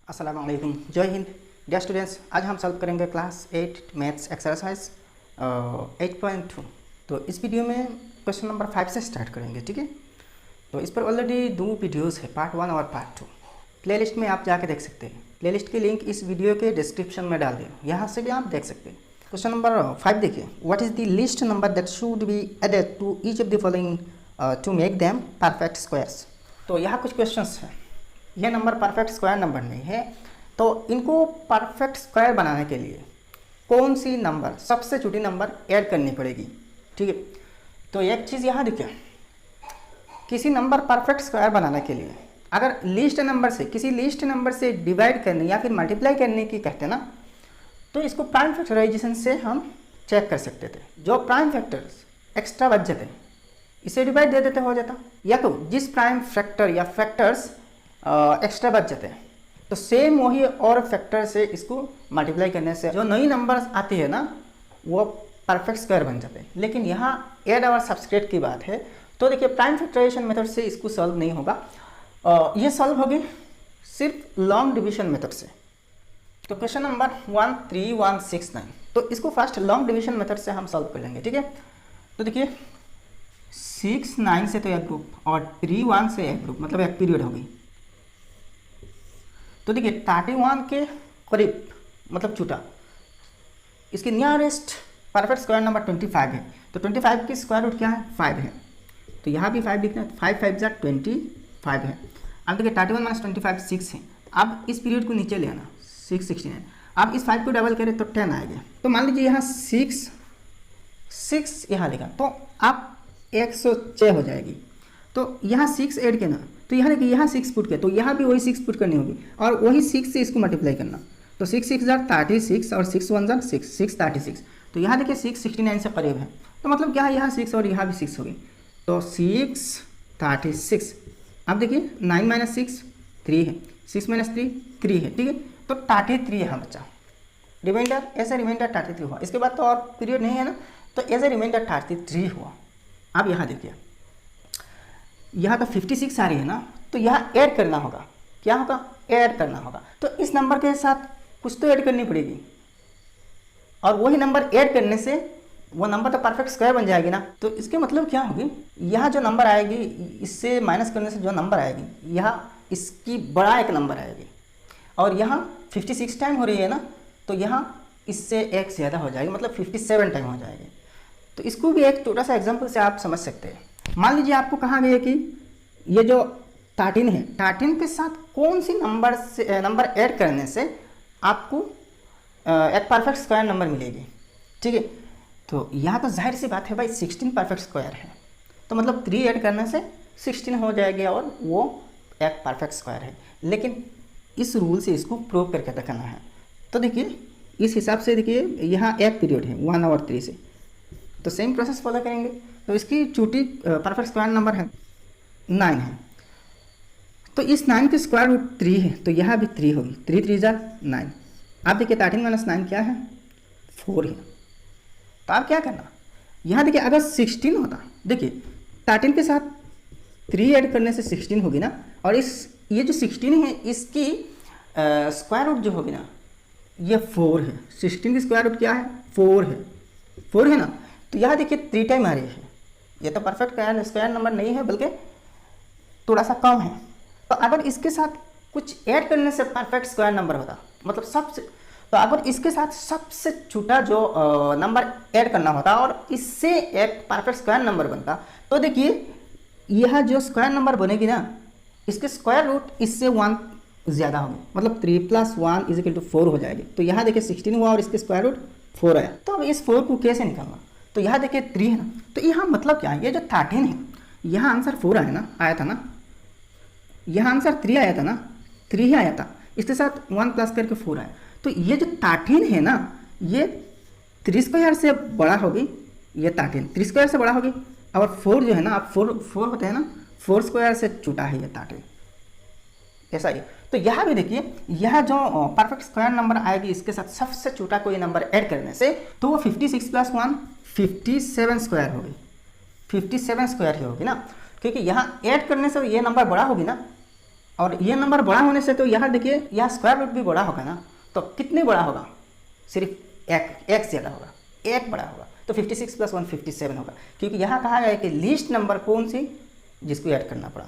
अस्सलाम वालेकुम, जय हिंद। डियर स्टूडेंट्स, आज हम सॉल्व करेंगे क्लास 8 मैथ्स एक्सरसाइज 8.2। तो इस वीडियो में क्वेश्चन नंबर 5 से स्टार्ट करेंगे, ठीक है। तो इस पर ऑलरेडी 2 वीडियोस है, पार्ट 1 और पार्ट 2। प्लेलिस्ट में आप जाके देख सकते हैं। प्लेलिस्ट की लिंक इस वीडियो के डिस्क्रिप्शन में डाल दें, यहाँ से भी आप देख सकते हैं। क्वेश्चन नंबर 5 देखिए, what is the least number that should be added to each of the following to make them perfect squares. तो यहाँ कुछ क्वेश्चंस हैं। यह नंबर परफेक्ट स्क्वायर नंबर नहीं है, तो इनको परफेक्ट स्क्वायर बनाने के लिए कौन सी नंबर सबसे छोटी नंबर ऐड करनी पड़ेगी, ठीक है। तो एक चीज़ यहाँ देखिए, किसी नंबर परफेक्ट स्क्वायर बनाने के लिए अगर लिस्ट नंबर से किसी लिस्ट नंबर से डिवाइड करने या फिर मल्टीप्लाई करने की कहते हैं ना, तो इसको प्राइम फैक्टराइजेशन से हम चेक कर सकते थे। जो प्राइम फैक्टर्स एक्स्ट्रा बच जाते इसे डिवाइड दे देते हो जाता, या तो जिस प्राइम फैक्टर या फैक्टर्स एक्स्ट्रा बच जाते हैं तो सेम वही और फैक्टर से इसको मल्टीप्लाई करने से जो नई नंबर्स आती है ना वो परफेक्ट स्क्वायर बन जाते हैं। लेकिन यहाँ ऐड और सब्सट्रैक्ट की बात है, तो देखिए प्राइम फैक्टराइजेशन मेथड से इसको सॉल्व नहीं होगा। ये सॉल्व होगी सिर्फ लॉन्ग डिवीजन मेथड से। तो क्वेश्चन नंबर 13169, तो इसको फर्स्ट लॉन्ग डिवीजन मेथड से हम सॉल्व कर लेंगे, ठीक है। तो देखिए 6 9 से तो एक ग्रुप और 3 1 से एक ग्रुप, मतलब एक पीरियड होगी। तो देखिए 31 के करीब मतलब छोटा, इसके नियरेस्ट परफेक्ट स्क्वायर नंबर 25 है। तो 25 की स्क्वायर रूट क्या है, 5 है। तो यहाँ भी 5 लिखना है, 5 5 जा 25 है। अब देखिए 31 माइनस 25 6 है। अब इस पीरियड को नीचे ले आना, 6 16 है। अब इस 5 को डबल करें तो 10 आएगा। तो मान लीजिए यहाँ 6 यहाँ लिखा, तो आप 106 हो जाएगी। तो यहाँ 6 ऐड करना, तो यहाँ देखिए यहाँ 6 पुट किया, तो यहाँ भी वही 6 पुट करनी होगी और वही 6 से इसको मल्टीप्लाई करना। तो 6 6 जार 36 और 6 1 जार 6 6 36। तो यहाँ देखिए 6 69 से करीब है, तो मतलब क्या है यहाँ 6 और यहाँ भी 6 होगी। तो 6 36। अब देखिए 9 माइनस 6 3 है, 6 माइनस 3 3 है, ठीक है। तो 33 यहाँ बचा, रिमाइंडर ऐसे रिमाइंडर 33 हुआ। इसके बाद तो और पीरियड नहीं है ना, तो ऐसे रिमाइंडर 33 हुआ। अब यहाँ देखिए यहाँ तो 56 आ रही है ना, तो यहाँ ऐड करना होगा। क्या होगा, ऐड करना होगा। तो इस नंबर के साथ कुछ तो ऐड करनी पड़ेगी और वही नंबर ऐड करने से वो नंबर तो परफेक्ट स्क्वायर बन जाएगी ना। तो इसके मतलब क्या होगी, यहाँ जो नंबर आएगी इससे माइनस करने से जो नंबर आएगी यहाँ इसकी बड़ा एक नंबर आएगी, और यहाँ 56 टाइम हो रही है ना, तो यहाँ इससे एक ज़्यादा हो जाएगी, मतलब 57 टाइम हो जाएगी। तो इसको भी एक छोटा सा एग्जाम्पल से आप समझ सकते हैं। मान लीजिए आपको कहा गया कि ये जो 13 है, 13 के साथ कौन सी नंबर ऐड करने से आपको एक परफेक्ट स्क्वायर नंबर मिलेगी, ठीक है। तो यहाँ तो जाहिर सी बात है भाई 16 परफेक्ट स्क्वायर है, तो मतलब 3 ऐड करने से 16 हो जाएगी और वो एक परफेक्ट स्क्वायर है। लेकिन इस रूल से इसको प्रूव करके दिखाना है। तो देखिए इस हिसाब से देखिए यहाँ एक पीरियड है 1 और 3 से, तो सेम प्रोसेस फॉलो करेंगे। तो इसकी छोटी परफेक्ट स्क्वायर नंबर है 9 है, तो इस 9 की स्क्वायर रूट 3 है, तो यहाँ भी 3 होगी। 3 3 जार 9। आप देखिए 13 माइनस 9 क्या है, 4 है। तो आप क्या करना, यहाँ देखिए अगर 16 होता, देखिए 13 के साथ 3 ऐड करने से 16 होगी ना, और ये जो 16 है इसकी स्क्वायर रूट जो होगी ना ये 4 है। 16 की स्क्वायर रूट क्या है, 4 है ना। तो यहाँ देखिए 3 टाइम आ रही है, ये तो परफेक्ट स्क्वायर नंबर नहीं है बल्कि थोड़ा सा कम है। तो अगर इसके साथ कुछ ऐड करने से परफेक्ट स्क्वायर नंबर होता, मतलब सबसे, तो अगर इसके साथ सबसे छोटा जो नंबर ऐड करना होता और इससे एक परफेक्ट स्क्वायर नंबर बनता, तो देखिए यह जो स्क्वायर नंबर बनेगी ना इसके स्क्वायर रूट इससे 1 ज़्यादा होगी, मतलब 3 + 1 = 4 हो जाएगी। तो यहाँ देखिए 16 हुआ और इसके स्क्वायर रूट 4 आया। तो अब इस 4 को कैसे निकालना, तो यहाँ देखिए 3 है ना, तो यहाँ मतलब क्या है, ये जो 13 है यहाँ आंसर 4 आया था ना, यहाँ आंसर 3 आया था ना, 3 ही आया था, इसके साथ 1 प्लस करके 4 आया। तो ये जो 13 है ना ये 3 स्क्वायर से बड़ा होगी, ये 13 3 स्क्वायर से बड़ा होगी, और 4 जो है ना, आप 4 होते हैं ना, 4 स्क्वायर से छोटा है ये 13, ऐसा ही। तो यहाँ भी देखिए यह जो परफेक्ट स्क्वायर नंबर आएगी इसके साथ सबसे छोटा कोई नंबर ऐड करने से, तो वो 56 + 1 57 स्क्वायर होगी, 57 स्क्वायर ही होगी ना, क्योंकि यहाँ ऐड करने से ये नंबर बड़ा होगी ना, और ये नंबर बड़ा होने से तो यहाँ देखिए यहाँ स्क्वायर रूट भी बड़ा होगा ना, तो कितने बड़ा होगा, सिर्फ एक ज़्यादा होगा, एक बड़ा होगा, तो 56 + 1 57 होगा, क्योंकि यहाँ कहा गया है कि लीस्ट नंबर कौन सी जिसको ऐड करना पड़ा।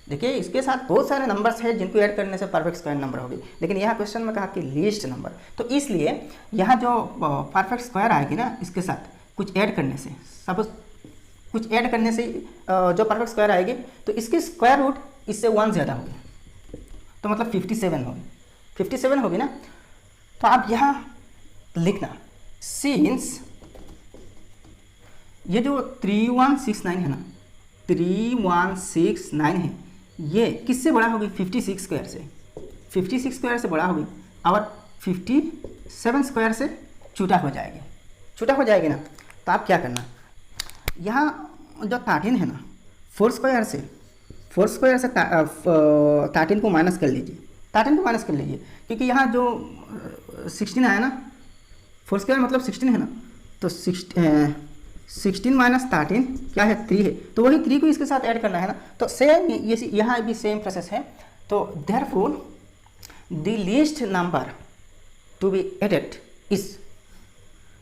देखिए इसके साथ बहुत सारे नंबर्स हैं जिनको ऐड करने से परफेक्ट स्क्वायर नंबर होगी, लेकिन यहाँ क्वेश्चन में कहा कि लीस्ट नंबर, तो इसलिए यहाँ जो परफेक्ट स्क्वायर आएगी ना, इसके साथ कुछ ऐड करने से, सपोज कुछ ऐड करने से जो परफेक्ट स्क्वायर आएगी तो इसकी स्क्वायर रूट इससे 1 ज़्यादा होगी, तो मतलब 57 होगी, 57 होगी ना। तो आप यहाँ लिखना सिंस ये जो 3169 है ना, 3169 है, ये किससे बड़ा होगी, 56 स्क्वायर से, 56 स्क्वायर से बड़ा होगी और 57 स्क्वायर से छोटा हो जाएगी, छोटा हो जाएगी ना। तो आप क्या करना, यहाँ जो 13 है ना, 4 स्क्वायर से 13 को माइनस कर लीजिए, 13 को माइनस कर लीजिए, क्योंकि यहाँ जो 16 आया ना, 4 स्क्वायर मतलब 16 है ना, तो 16 माइनस 13 क्या है, 3 है, तो वही 3 को इसके साथ ऐड करना है ना। तो सेम ये यहाँ भी सेम प्रोसेस है। तो therefore the least number to be added is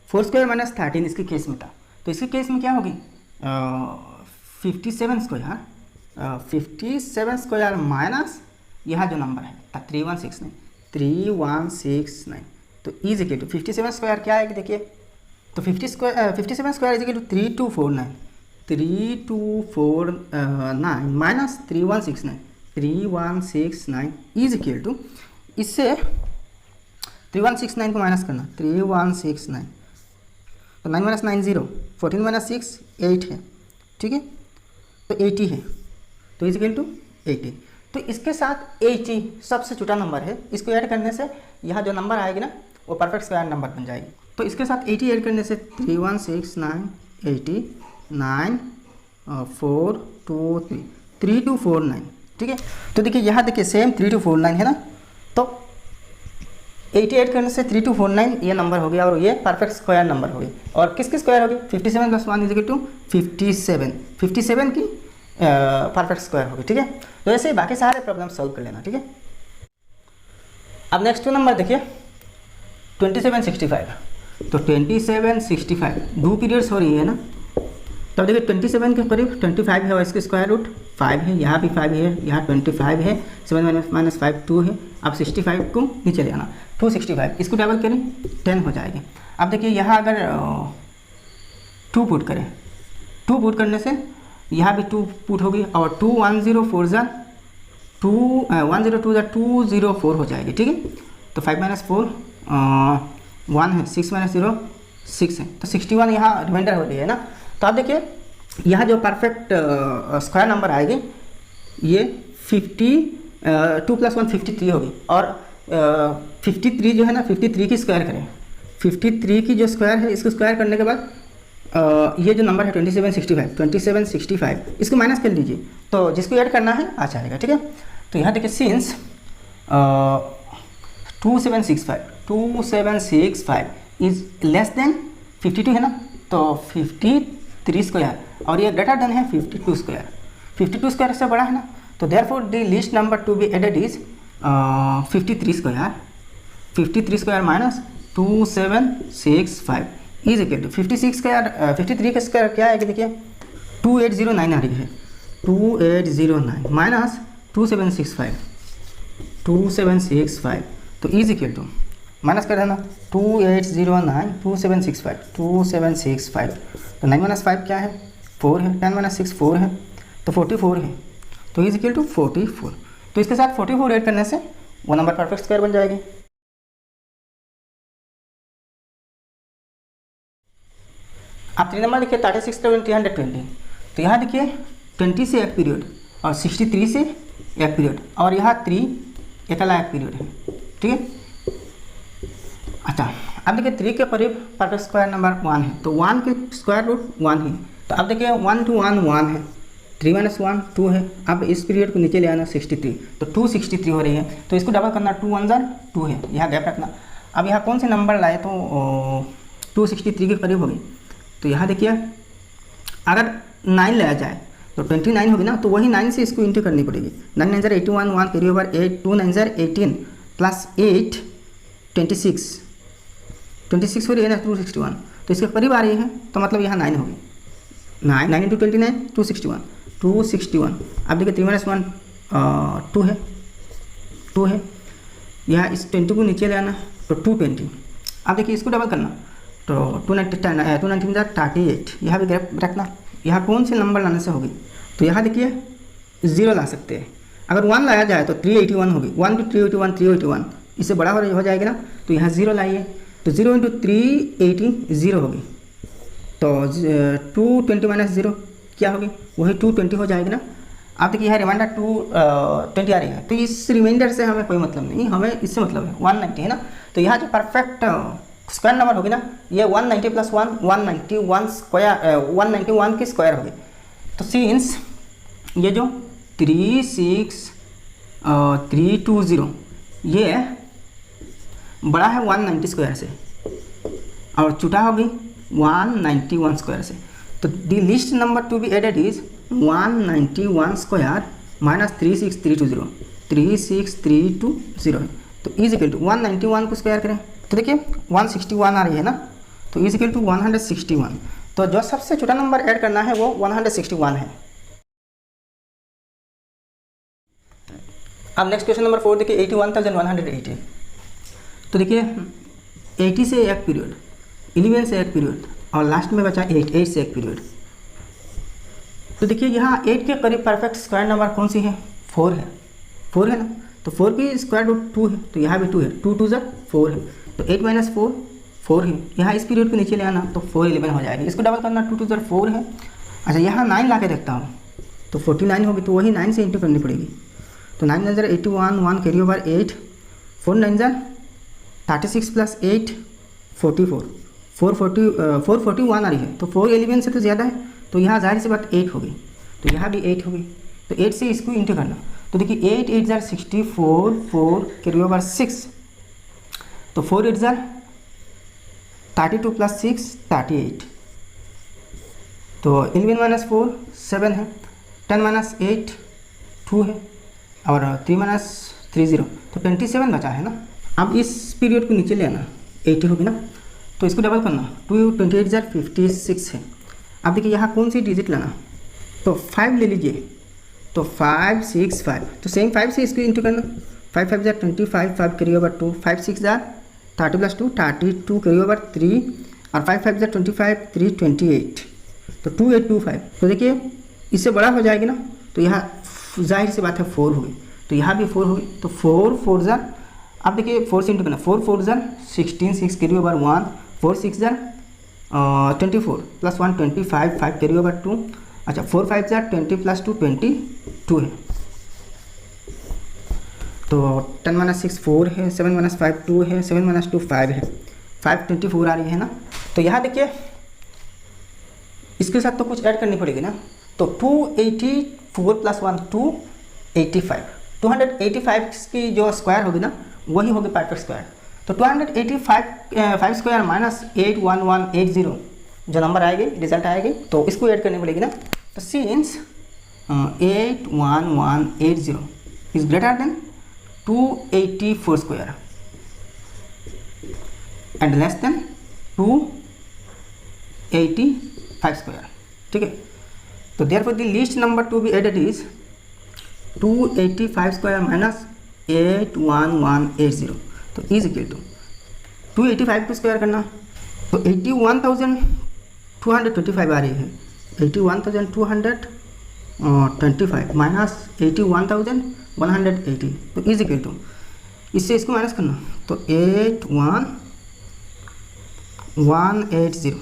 4 square minus 13 इसके केस में था, तो इसके केस में क्या होगी 57 स्क्वायर माइनस यहाँ जो नंबर है 3169, तो इज इक्वल टू 57 स्क्वायर क्या है देखिए, तो 57 square is equal to 3249 minus 3169 is equal to, इससे 3169 को माइनस करना, 3169 तो 9 - 9 0, 14 - 6 8 है, ठीक है, तो 80 है, तो इज इक्वल टू 80। तो इसके साथ 80 सबसे छोटा नंबर है, इसको ऐड करने से यहाँ जो नंबर आएगी ना वो परफेक्ट स्क्वायर नंबर बन जाएगी। तो इसके साथ 80 ऐड करने से 3169 80 9 4 2 3 3249, ठीक है। तो देखिए यहाँ देखिए सेम 3249 है ना, तो 80 ऐड करने से 3249 ये नंबर हो गया और ये परफेक्ट स्क्वायर नंबर हो गई। और किसकी स्क्वायर होगी, 57 + 1 = 57 की परफेक्ट स्क्वायर होगी, ठीक है। तो ऐसे ही बाकी सारे प्रॉब्लम सॉल्व कर लेना, ठीक है। अब नेक्स्ट नंबर देखिए 2765, तो 2765 2 पीरियड्स हो रही है ना, तो देखिए 27 के करीब 25 है और इसके स्क्वायर रूट 5 है, यहाँ भी 5 है, यहाँ 25 है, 7 - 5 2 है। अब 65 को नीचे ले आना, 265 इसको डबल करें 10 हो जाएगी। अब देखिए यहाँ अगर 2 पुट करें, 2 पुट करने से यहाँ भी 2 पुट होगी और 2 104 ज़ा 2 102 ज़ा 204 हो जाएगी, ठीक है। तो 5 - 4 1 है, 6 - 0 6 है, तो 61 यहाँ रिमाइंडर हो रही है ना। तो आप देखिए यहाँ जो परफेक्ट स्क्वायर नंबर आएगी ये 2 + 1 53 होगी, और 53 जो है ना 53 की स्क्वायर करें, 53 की जो स्क्वायर है इसको स्क्वायर करने के बाद ये जो नंबर है 2765 इसको माइनस कर लीजिए, तो जिसको ऐड करना है आ जाएगा, ठीक है। तो यहाँ देखिए सिंस 2765 इज लेस देन 52 है ना, तो 53 स्क्वायर और ये ग्रेटर देन है 52 स्क्वायर से बड़ा है ना, तो therefore the least number to be added is 53 square minus 2765 is equal to 53 का स्क्वायर क्या है कि देखिए 2809 आ रही है, 2809 माइनस 2765 तो इज इक्वल टू माइनस कर देना 2809 2765 तो 9 - 5 क्या है 4 है, 10 - 6 4 है, तो 44 है, तो इज इक्वल टू 44। तो इसके साथ 44 ऐड करने से वो नंबर परफेक्ट स्क्वायर बन जाएगी। आप 3 नंबर देखिए 36 × 320, तो यहाँ देखिए 20 से एक पीरियड और 63 से एक पीरियड और यहाँ 3 अकेला एक पीरियड है, ठीक है। अच्छा अब देखिए 3 के करीब परफेक्ट स्क्वायर नंबर 1 है, तो 1 के स्क्वायर रूट 1 है, तो अब देखिए 1 to 1 1 है, 3 - 1 2 है। अब इस पीरियड को नीचे ले आना 63, तो 263 हो रही है, तो इसको डबल करना 2 1 ज़ा 2 है, यहाँ गैप रखना। अब यहाँ कौन से नंबर लाए तो 263 के करीब होगी, तो यहाँ देखिए अगर 9 लाया जाए तो 29 होगी ना, तो वही 9 से इसको इंटू करनी पड़ेगी। 9 9 81, 1 कैरी ओवर 8, 2 9 18 प्लस 8 26 हो रही है ना 261, तो इसके करीब आ रही है, तो मतलब यहाँ 9 होगी। 9 9 × 29 261। अब देखिए 3 - 1 2 है, यहाँ इस 20 को नीचे ले आना तो 220। अब देखिए इसको डबल करना तो 290 38, यहाँ भी गैप रखना। यहाँ कौन से नंबर लाने से होगी, तो यहाँ देखिए 0 ला सकते हैं। अगर 1 लाया जाए तो 381 होगी, 1 × 381 इससे बड़ा हो जाएगा ना, तो यहाँ 0 लाइए तो 0 × 380 0 होगी, तो 220 - 0 क्या होगी, वही 220 हो जाएगी ना। आप देखिए यहाँ रिमाइंडर 220 आ रही है, तो इस रिमाइंडर से हमें कोई मतलब नहीं, हमें इससे मतलब है 190 है ना। तो यहाँ जो परफेक्ट स्क्वायर नंबर होगी ना, ये 190 + 1 191 की स्क्वायर होगी। तो सिंस ये जो 36320 ये बड़ा है 190 स्क्वायर से और छोटा होगी 191 स्क्वायर से, तो the least number to be added is 191 square minus 36320 है, तो इज इक्वल टू 191 को स्क्वायर करें तो देखिए 161 आ रही है ना, तो इज इक्वल टू 161। तो जो सबसे छोटा नंबर ऐड करना है वो 161 है। अब नेक्स्ट क्वेश्चन नंबर 4 देखिए 81,180। तो देखिए 80 से एक पीरियड, 11 से एक पीरियड और लास्ट में बचा 8 से एक पीरियड। तो देखिए यहाँ 8 के करीब परफेक्ट स्क्वायर नंबर कौन सी है, 4 है ना, तो 4 की स्क्वायर रूट 2 है, तो यहाँ भी 2 है, 2 2 4 है, तो 8 - 4 4 है। यहाँ इस पीरियड को नीचे ले आना तो 4 11 हो जाएगी, इसको डबल करना 2 2 4 है। अच्छा यहाँ 9 ला के देखता हूँ तो 49 होगी, तो वही 9 से इंटू करनी पड़ेगी, तो 9 9 81, 1 कैरी ओवर 8, 4 9 36 प्लस 8 44, 441 आ रही है, तो 4 11 से तो ज़्यादा है, तो यहाँ जाहिर सी बात 8 होगी, तो यहाँ भी 8 होगी, तो 8 से इसको इंटू करना। तो देखिए 8 8 64, 4 कैरी ओवर 6, तो 4 8 32 प्लस 6 38, तो 11 - 4 7 है, 10 - 8 2 है और 3 - 3 0, तो 27 बचा है ना। अब इस पीरियड को नीचे ले आना 80 होगी ना, तो इसको डबल करना 2 28 56 है। अब देखिए यहाँ कौन सी डिजिट लाना, तो 5 ले लीजिए, तो 5 6 5, तो सेम 5 से इसको इंटू करना, 5 5 25, 5 कैरी ओवर 2, 5 6 30 + 2 32 कैरी ओवर 3 और 5 5 25, 3 28, तो 2825। तो देखिए इससे बड़ा हो जाएगी ना, तो यहाँ जाहिर सी बात है 4 होगी, तो यहाँ भी 4 होगी, तो 4 4 अब देखिए 4 से इंटू करना, 4 4 16, 6 carry over 1, 4 6 24 plus 1 25, 5 carry over 2, अच्छा 4 5 20 प्लस 2 22 है, तो 10 - 6 4 है, 7 - 5 2 है, 7 - 2 5 है, 5 24 आ रही है ना। तो यहाँ देखिए इसके साथ तो कुछ ऐड करनी पड़ेगी ना, तो 284 प्लस 1 285, 285 की जो स्क्वायर होगी ना वही होगी परफेक्ट स्क्वायर, तो 285 स्क्वायर माइनस 81180 जो नंबर आएगी रिजल्ट आएगी, तो इसको ऐड करनी पड़ेगी ना। तो since 81180 is greater than 284 square and less than 285 square, ठीक है। तो therefore the least number to be added is 285 square minus 81180, तो इज इक्वल टू 285 को स्क्वायर करना, तो 81,225 आ रही है, 81,225 माइनस 81,180, तो इज इक्वल टू इससे इसको माइनस करना, तो 81180,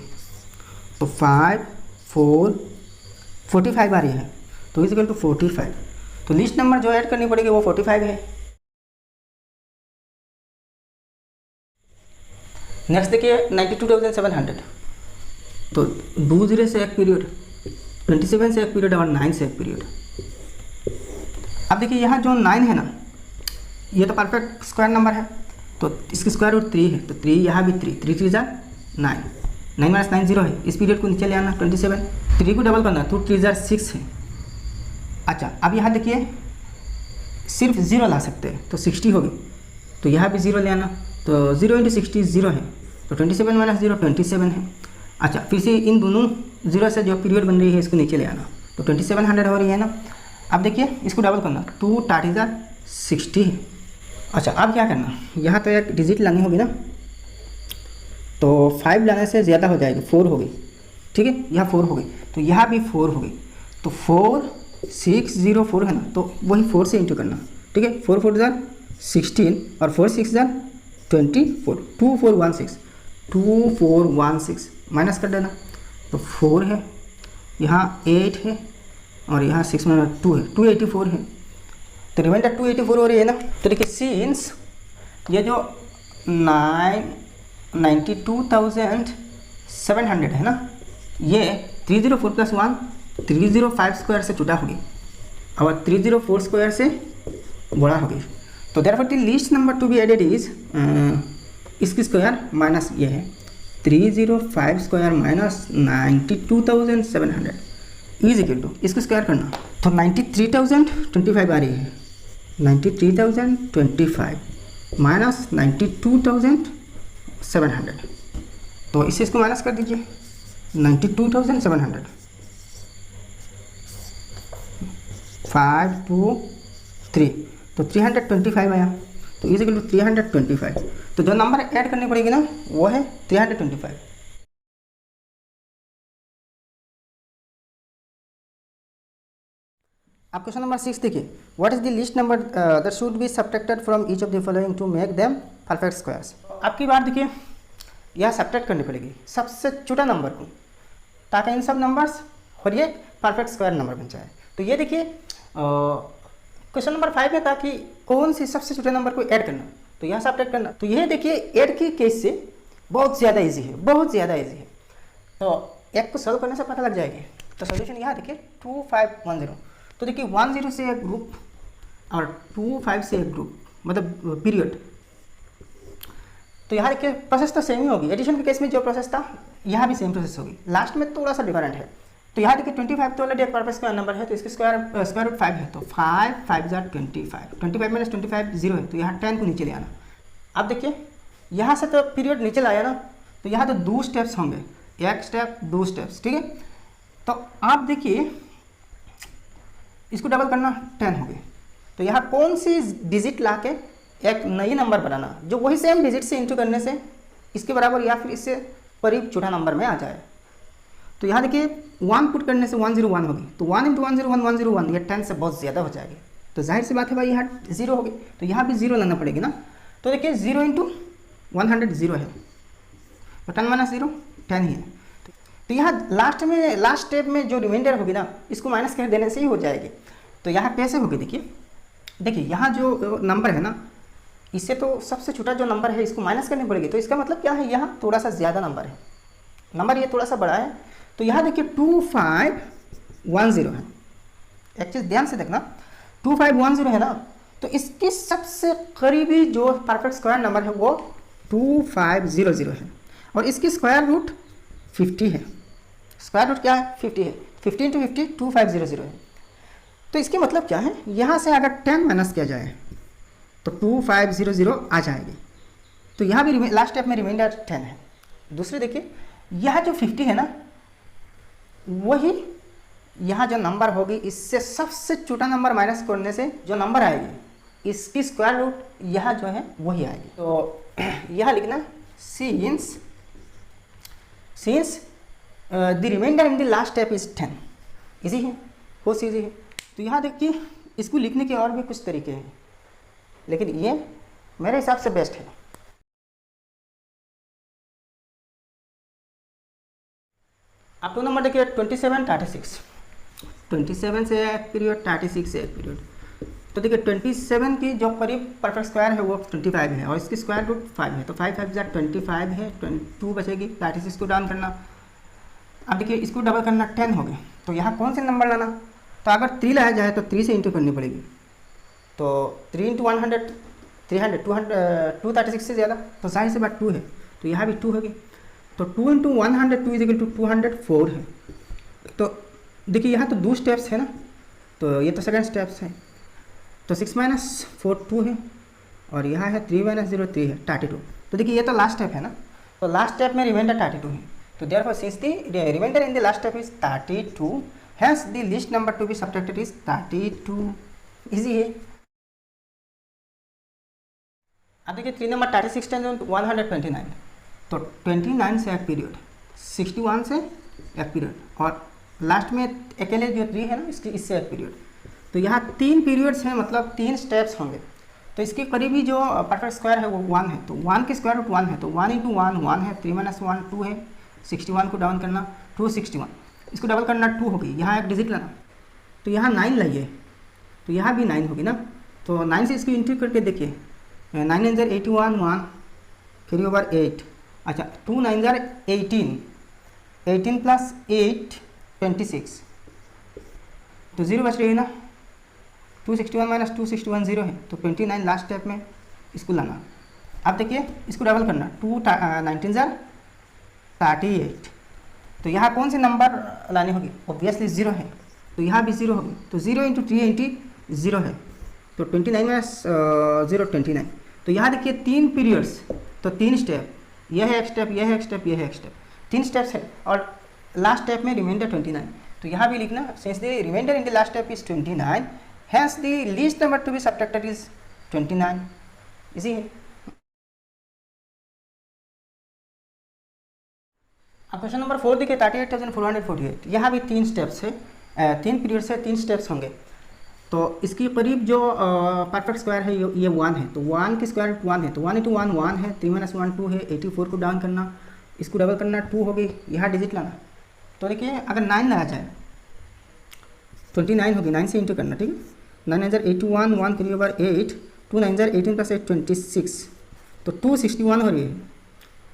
तो 45 आ रही है, तो इज इक्वल टू 45। तो लिस्ट नंबर जो ऐड करनी पड़ेगी वो 45 है। नेक्स्ट देखिए 92,700, तो 20 से एक पीरियड, 27 से एक पीरियड और 9 से एक पीरियड। अब देखिए यहाँ जो 9 है ना, ये तो परफेक्ट स्क्वायर नंबर है, तो इसकी स्क्वायर रूट 3 है, तो 3 यहाँ भी 3 3 3 9, 9 - 9 0 है, इस पीरियड को नीचे ले आना 27, 3 को डबल करना, 2 3 6 है, अच्छा अब यहाँ देखिए सिर्फ ज़ीरो ला सकते हैं तो 60 होगी, तो यहाँ भी ज़ीरो ले आना, तो 0 × 60 ज़ीरो है, तो 27 - 0 27 है। अच्छा फिर से इन दोनों ज़ीरो से जो पीरियड बन रही है इसको नीचे ले आना, तो 2700 हो रही है ना। अब देखिए इसको डबल करना, 2 × 60 है। अच्छा अब क्या करना, यहाँ तो एक डिजिट लानी होगी ना, तो 5 लाने से ज़्यादा हो जाएगी, 4 हो गई, ठीक है, यहाँ 4 हो गई, तो यहाँ भी 4 हो गई, तो 4 6 0 4 है ना, तो वही 4 से इंटू करना, ठीक है। 4 4 जार 16 और 4 6 जार 24, 2416 माइनस कर देना, तो 4 है, यहाँ 8 है और यहाँ 6 में 2 है, 284 है, तो रिमाइंडर 284 हो रही है ना। तो देखिए सिंस ये जो 92,700 है ना, ये 304 + 1 305 स्क्वायर से छूटा होगी और 304 स्क्वायर से बड़ा होगी, तो therefore the least number to be added is इसकी स्क्वायर माइनस ये है 305 square minus 92,700 is equal to, इसको स्क्वायर करना तो 93,025 आ रही है, 93,025 माइनस 92,700, तो इससे इसको माइनस कर दीजिए 92,700, 5 2 3, तो 325 आया, तो इज इक्वल टू 325, तो जो नंबर ऐड करनी पड़ेगी ना वो है 325। अब क्वेश्चन नंबर 6 देखिए, what is the least number that should be subtracted from each of the following to make them perfect squares. आपकी बार देखिए यह सब्ट्रैक्ट करनी पड़ेगी सबसे छोटा नंबर को, ताकि इन सब नंबर्स और ये परफेक्ट स्क्वायर नंबर बन जाए। तो ये देखिए क्वेश्चन नंबर 5 में था कि कौन सी सबसे छोटे नंबर को ऐड करना, तो यहाँ सब्ट्रैक्ट करना, तो ये देखिए ऐड की केस से बहुत ज़्यादा ईजी है, बहुत ज़्यादा ईजी है, तो एक को सॉल्व करने से पता लग जाएगी। तो सोल्यूशन यहाँ देखिए 2510, तो देखिए 10 से एक ग्रुप और 25 से एक ग्रुप, मतलब पीरियड, तो यहाँ देखिए प्रोसेस तो सेम ही होगी, एडिशन के केस में जो प्रोसेस था यहाँ भी सेम प्रोसेस होगी, लास्ट में थोड़ा सा डिफरेंट है। तो यहाँ देखिए 25 तो ऑलरेडी एक परफेक्ट स्क्वायर नंबर है, तो इसकी स्क्वायर रूट 5 है, तो 5 5 जार 25, 25 - 25 0 है, तो यहाँ 10 को नीचे ले आना। अब देखिए यहाँ से तो पीरियड नीचे लाया ना, तो यहाँ तो 2 स्टेप्स होंगे, एक स्टेप 2 स्टेप्स, ठीक है। तो आप देखिए इसको डबल करना 10 हो गए, तो यहाँ कौन सी डिजिट ला के एक नई नंबर बनाना जो वही सेम डिजिट से इंटू करने से इसके बराबर या फिर इससे करीब छोटा नंबर में आ जाए। तो यहाँ देखिए 1 पुट करने से 101 होगी, तो 1 × 101 101, ये 10 से बहुत ज़्यादा हो जाएगी, तो जाहिर सी बात है भाई यहाँ 0 होगी, तो यहाँ भी 0 लाना पड़ेगी ना। तो देखिए 0 × 100 0 है, तो 10 - 0 10 ही है, तो यहाँ लास्ट स्टेप में जो रिमाइंडर होगी ना इसको माइनस कर देने से ही हो जाएगी। तो यहाँ कैसे होगी देखिए यहाँ जो नंबर है ना इससे तो सबसे छोटा जो नंबर है इसको माइनस करनी पड़ेगी, तो इसका मतलब क्या है यहाँ थोड़ा सा ज़्यादा नंबर है, नंबर ये थोड़ा सा बड़ा है। तो यहाँ देखिए 2510 है, एक चीज़ ध्यान से देखना 2510 है ना, तो इसकी सबसे करीबी जो परफेक्ट स्क्वायर नंबर है वो 2500 है, और इसकी स्क्वायर रूट 50 है, स्क्वायर रूट क्या है 50 है, 50 × 50 2500 है। तो इसकी मतलब क्या है, यहाँ से अगर 10 माइनस किया जाए तो 2500 आ जाएगी, तो यहाँ भी लास्ट स्टेप में रिमाइंडर 10 है। दूसरी देखिए यह जो 50 है ना वही यहाँ जो नंबर होगी इससे सबसे छोटा नंबर माइनस करने से जो नंबर आएगी इसकी स्क्वायर रूट यह जो है वही आएगी। तो यह लिखना since the remainder in the last step is 10, easy है, बहुत ईजी है। तो यहाँ देखिए इसको लिखने के और भी कुछ तरीके हैं, लेकिन ये मेरे हिसाब से बेस्ट है। अब 2 नंबर देखिए 27 36, 27 से एक पीरियड 36 से एक पीरियड, तो देखिए 27 की जो करीब परफेक्ट स्क्वायर है वो 25 है और इसकी स्क्वायर रूट 5 है, तो 5 5 जार 25 है, 2 बचेगी, 36 को डाउन करना। अब देखिए इसको डबल करना 10 हो गए, तो यहाँ कौन से नंबर लाना, तो अगर 3 लाया जाए तो 3 से इंटू करनी पड़ेगी, तो 3 × 100 300 236 से ज़्यादा, तो जाहिर से बात 2 है, तो यहाँ भी 2 होगी, तो 2 × 100 2 = 204 है। तो देखिए यहाँ तो 2 स्टेप्स है ना, तो ये तो सेकंड स्टेप्स है। तो 6 माइनस 4 2 है और यहाँ है 3 माइनस 0 3 है 32। तो देखिए ये तो लास्ट स्टेप है ना, तो लास्ट स्टेप में रिमाइंडर 32 है। तो therefore since the remainder in the last step is 32, hence the least number to be subtracted is 32। Easy है। अब देखिए 3 नंबर 36 टाइम्स 129, तो 29 से एक पीरियड, 61 से एक पीरियड और लास्ट में अकेले जो 3 है ना इससे एक पीरियड। तो यहाँ 3 पीरियड्स हैं, मतलब 3 स्टेप्स होंगे। तो इसके करीबी जो परफेक्ट स्क्वायर है वो 1 है, तो 1 की स्क्वायर रूट 1 है, तो 1 इंटू 1 1 है, 3 माइनस 1 2 है, 61 को डाउन करना 261, इसको डबल करना 2 होगी, यहाँ एक डिजिट लाना, तो यहाँ 9 लाइए, तो यहाँ भी 9 होगी ना। तो 9 से इसको इंटू करके देखिए, 9 9 ज़र 81 1 कैरी ओवर 8, अच्छा 2 9 ज़र 18, 18 प्लस 8 26, तो 0 बच रही है ना। 261 माइनस 261 0 है, तो 29 लास्ट स्टेप में इसको लाना। अब देखिए इसको डबल करना, 2 19 ज़र 38, तो यहाँ कौन से नंबर लाने होगी, ऑब्वियसली 0 है, तो यहाँ भी 0 होगी, तो 0 इंटू 3 0 है, तो 29 माइनस 0 29। तो यहाँ देखिए 3 पीरियड्स, तो 3 स्टेप, यह है एक स्टेप, यह है एक स्टेप, यह है एक स्टेप, 3 स्टेप्स है और लास्ट स्टेप में रिमाइंडर 29। तो यहाँ भी लिखना, since the remainder in the last step is 29, hence the least number to be subtracted is 29। इसी है। अब क्वेश्चन नंबर 4 देखिए 38,448, यहाँ भी 3 स्टेप्स है, 3 पीरियड्स है, 3 स्टेप्स होंगे। तो इसके करीब जो परफेक्ट स्क्वायर है ये 1 है, तो 1 की स्क्वायर रूट 1 है, तो 1 इंटू 1 1 है, 3 माइनस 1 2 है, 84 को डाउन करना, इसको डबल करना 2 हो गई, यहाँ डिजिट लाना। तो देखिए अगर 9 लगा जाए 29 होगी, 9 से इंटू करना, ठीक है। 9 9 ज़र 81 1 कैरी ओवर 8, 2 9 ज़र 18 प्लस 8 26, तो 261 हो रही है,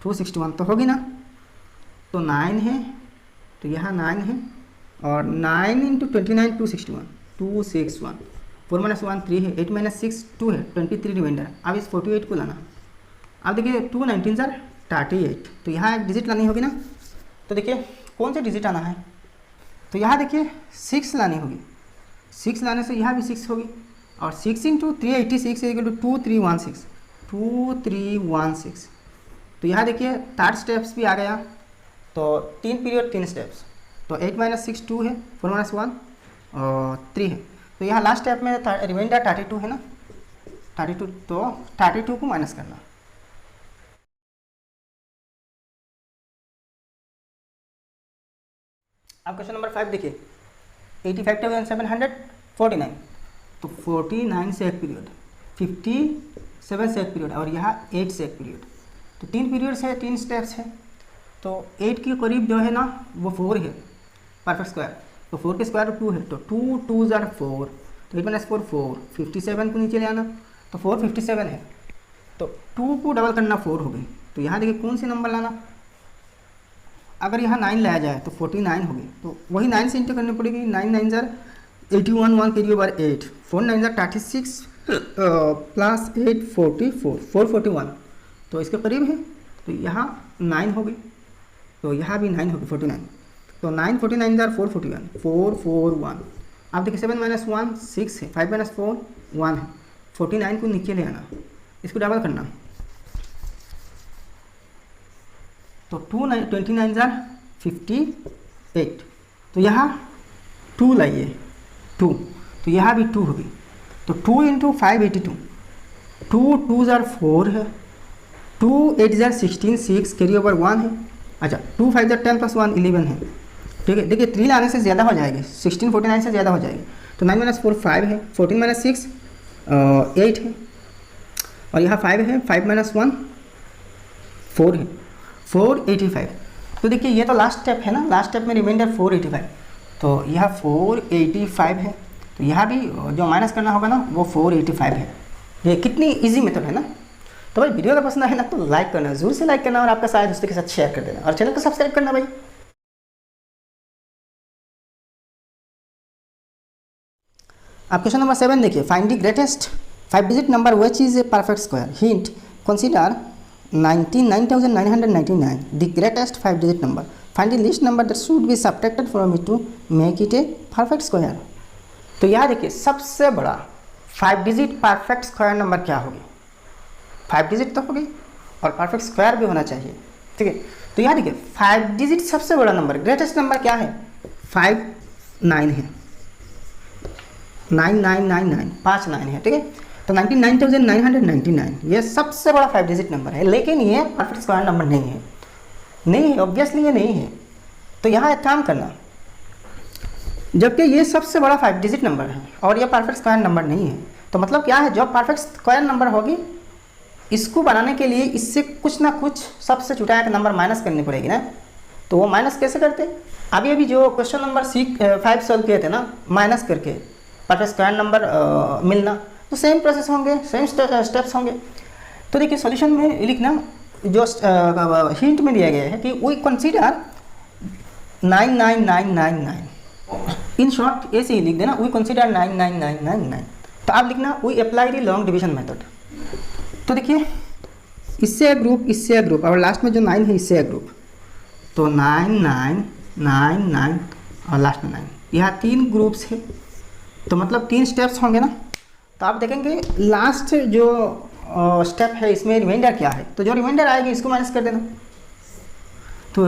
261 तो होगी ना। तो 9 है, तो यहाँ 9 है और 9 इंटू 29 261 261, 4 माइनस 1 3 है, 8 माइनस 6 2 है, 23 रिमाइंडर। अब इस 48 को लाना। अब देखिए 2 19 ज़र 38, तो यहाँ एक डिजिट लानी होगी ना। तो देखिए कौन से डिजिट आना है, तो यहाँ देखिए 6 लानी होगी, 6 लाने से यहाँ भी 6 होगी और 6 इंटू 386 इक्वल टू 2316 2316। तो यहाँ देखिए 3 स्टेप्स भी आ गया, तो 3 पीरियड 3 स्टेप्स, तो 8 माइनस 6 2 है, 4 माइनस 1 और 3 है, तो यहाँ लास्ट स्टेप में रिमाइंडर 32 है ना, 32, तो 32 को माइनस करना। अब क्वेश्चन नंबर 5 देखिए 85,749, तो 49 से एक पीरियड, 57 से एक पीरियड और यहाँ 8 से एक पीरियड, तो 3 पीरियड्स है, 3 स्टेप्स है। तो 8 के करीब जो है ना वो 4 है परफेक्ट स्क्वायर, तो 4 के स्क्वायर 2 है, तो 2 2 ज़र 4, तो 8 माइनस 4 4, 57 को नीचे ले आना, तो 457 है, तो 2 को डबल करना 4 हो गई। तो यहाँ देखिए कौन सी नंबर लाना, अगर यहाँ 9 लाया जाए तो 49 होगी, तो वही 9 से इंटू करनी पड़ेगी, 9 9 ज़र 81 1 कैरी ओवर 8, 4 9 ज़र 36 प्लस 8 44 441, तो इसके करीब है, तो यहाँ 9 होगी, तो यहाँ भी 9 होगी 49, तो 9 49 ज़र 441 441। अब देखिए 7 माइनस 1 6 है, 5 माइनस 4 1 है, 49 को नीचे ले आना, इसको डबल करना, तो 29 ज़र 58, तो यहाँ 2 लाइए 2, तो यहाँ भी 2 होगी, तो 2 इंटू 582, 2 2 ज़र 4 है, 2 8 ज़र 16 6 कैरी ओवर 1 है, अच्छा 2 5 ज़र 10 प्लस 1 11 है, ठीक है। देखिए 3 लाने से ज़्यादा हो जाएगी, 16 49 से ज़्यादा हो जाएगी, तो 9 माइनस 4 5 है, 14 माइनस 6 8 है और यहाँ 5 है, 5 माइनस 1 4 है, 485। तो देखिए ये तो लास्ट स्टेप है ना, लास्ट स्टेप में रिमाइंडर 485, तो यह 485 है, तो यहाँ भी जो माइनस करना होगा ना वो 485 है। ये कितनी इजी मेथड है ना। तो भाई वीडियो अगर पसंद आए ना तो लाइक करना, जरूर से लाइक करना और आपका सारे दोस्तों के साथ शेयर कर देना और चैनल को सब्सक्राइब करना भाई। अब क्वेश्चन नंबर 7 देखिए, find the greatest 5 digit number which is a perfect square. Hint, consider 99,999 the greatest 5 digit number. Find the least number that should be subtracted from it to make it a perfect square. तो यहाँ देखिए सबसे बड़ा 5 digit perfect square number क्या होगी, 5 digit तो होगी और परफेक्ट स्क्वायर भी होना चाहिए, ठीक है। तो यहाँ देखिए 5 डिजिट सबसे बड़ा नंबर, ग्रेटेस्ट नंबर क्या है, 5 9 है, 9999 5 9 है, ठीक है। तो 99,999 ये सबसे बड़ा 5 डिजिट नंबर है, लेकिन ये परफेक्ट स्क्वायर नंबर नहीं है, नहीं है, ऑब्वियसली ये नहीं है। तो यहाँ एक काम करना, जबकि ये सबसे बड़ा 5 डिजिट नंबर है और ये परफेक्ट स्क्वायर नंबर नहीं है, तो मतलब क्या है, जो परफेक्ट स्क्वायर नंबर होगी इसको बनाने के लिए इससे कुछ ना कुछ सबसे छोटा एक नंबर माइनस करनी पड़ेगी ना। तो वो माइनस कैसे करते, अभी जो क्वेश्चन नंबर 5 सॉल्व किए थे ना, माइनस करके परफेक्ट स्क्वायर नंबर मिलना, तो सेम प्रोसेस होंगे, सेम स्टेप्स होंगे। तो देखिए सॉल्यूशन में लिखना, जो हिंट में दिया गया है कि वी कंसीडर 99999, इन शॉर्ट ऐसे ही लिख देना, वी कंसीडर 99999। तो आप लिखना we apply the long division method. तो देखिए इससे एक ग्रुप, इससे एक ग्रुप और लास्ट में जो 9 है इससे एक ग्रुप, तो 9999 और लास्ट में 9, यहाँ 3 ग्रुप्स है, तो मतलब 3 स्टेप्स होंगे ना। तो आप देखेंगे लास्ट जो स्टेप है इसमें रिमाइंडर क्या है, तो जो रिमाइंडर आएगी इसको माइनस कर देना। तो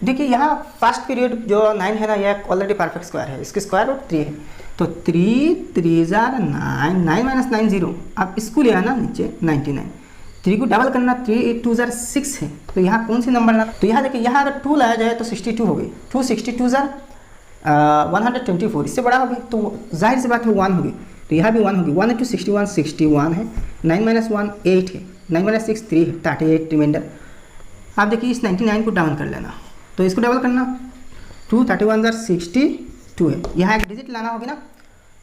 देखिए यहाँ फर्स्ट पीरियड जो 9 है ना, यह ऑलरेडी परफेक्ट स्क्वायर है, इसकी स्क्वायर रूट 3 है, तो 3 3 9 9 माइनस 9 0, आप इसको ले आना नीचे 99, 3 को डबल करना, 3 2 6 है, तो यहाँ कौन सी नंबर लाना, तो यहाँ देखिए यहाँ अगर 2 लाया जाए तो 62 हो गई, 2 62 124, इससे बड़ा होगी तो जाहिर सी बात है 1 होगी, तो यहाँ भी 1 होगी, 1 × 61 61 है, 9 माइनस 1 8 है, 9 माइनस 6 3 है, 38 रिमाइंडर। आप देखिए इस 99 को डाउन कर लेना, तो इसको डबल करना, 2 31 62 है, यहाँ एक डिजिट लाना होगी ना।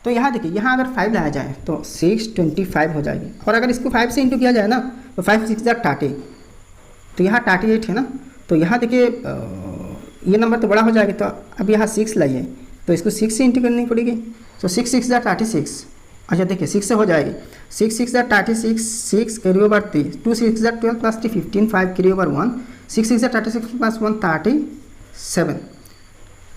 तो यहाँ देखिए यहाँ अगर 5 लाया जाए तो 625 हो जाएगी, और अगर इसको 5 से इंटू किया जाए ना तो 5 6 30, तो यहाँ 38 है ना। तो यहाँ देखिए ये नंबर तो बड़ा हो जाएगा, तो अब यहाँ 6 लाइए, तो इसको 6 से इंटू करनी पड़ेगी, तो 6 6 36, अच्छा देखिए 6 से हो जाएगी, 6 6 36, 6 carry over 3, 2 6 12 plus 3 15, 5 carry over 1, 6 6 36 plus 1 37।